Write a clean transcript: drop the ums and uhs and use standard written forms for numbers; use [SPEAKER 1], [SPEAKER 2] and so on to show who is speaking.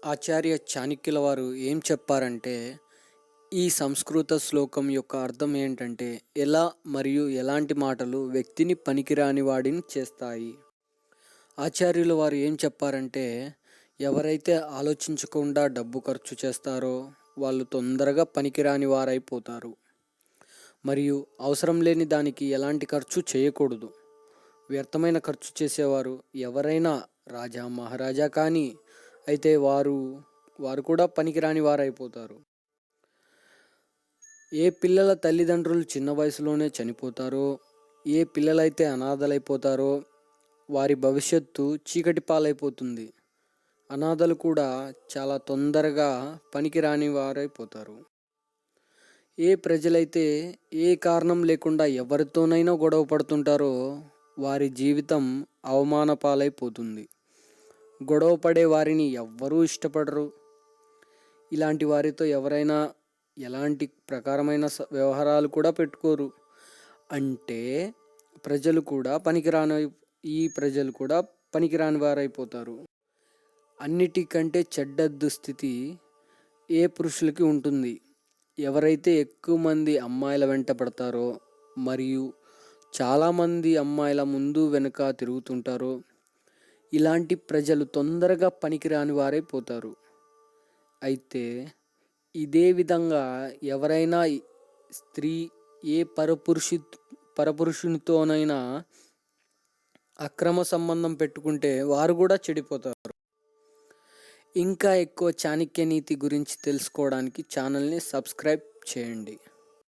[SPEAKER 1] ఆచార్య చాణక్యుల వారు ఏం చెప్పారంటే, ఈ సంస్కృత శ్లోకం యొక్క అర్థం ఏంటంటే, ఎలా మరియు ఎలాంటి మాటలు వ్యక్తిని పనికిరాని వాడిని చేస్తాయి. ఆచార్యుల వారు ఏం చెప్పారంటే, ఎవరైతే ఆలోచించకుండా డబ్బు ఖర్చు చేస్తారో వాళ్ళు తొందరగా పనికిరాని వారైపోతారు. మరియు అవసరం లేని దానికి ఎలాంటి ఖర్చు చేయకూడదు. వ్యర్థమైన ఖర్చు చేసేవారు ఎవరైనా రాజా మహారాజా కానీ అయితే వారు కూడా పనికిరాని వారైపోతారు. ఏ పిల్లల తల్లిదండ్రులు చిన్న వయసులోనే చనిపోతారో, ఏ పిల్లలైతే అనాథలైపోతారో వారి భవిష్యత్తు చీకటి పాలైపోతుంది. అనాథలు కూడా చాలా తొందరగా పనికిరాని వారైపోతారు. ఏ ప్రజలైతే ఏ కారణం లేకుండా ఎవరితోనైనా గొడవ పడుతుంటారో వారి జీవితం అవమాన పాలైపోతుంది. గొడవ పడే వారిని ఎవ్వరూ ఇష్టపడరు. ఇలాంటి వారితో ఎవరైనా ఎలాంటి ప్రకారమైన వ్యవహారాలు కూడా పెట్టుకోరు. అంటే ప్రజలు కూడా పనికిరాని వారైపోతారు. అన్నిటికంటే చెడ్డ దుస్థితి ఏ పురుషులకి ఉంటుంది. ఎవరైతే ఎక్కువ మంది అమ్మాయిల వెంట పడతారో మరియు చాలామంది అమ్మాయిల ముందు వెనుక తిరుగుతుంటారో ఇలాంటి ప్రజలు తొందరగా పనికిరాని వారైపోతారు. అయితే ఇదే విధంగా ఎవరైనా స్త్రీ ఏ పరపురుషునితోనైనా అక్రమ సంబంధం పెట్టుకుంటే వారు కూడా చెడిపోతారు. ఇంకా ఎక్కువ చాణక్య నీతి గురించి తెలుసుకోవడానికి ఛానల్ని సబ్స్క్రైబ్ చేయండి.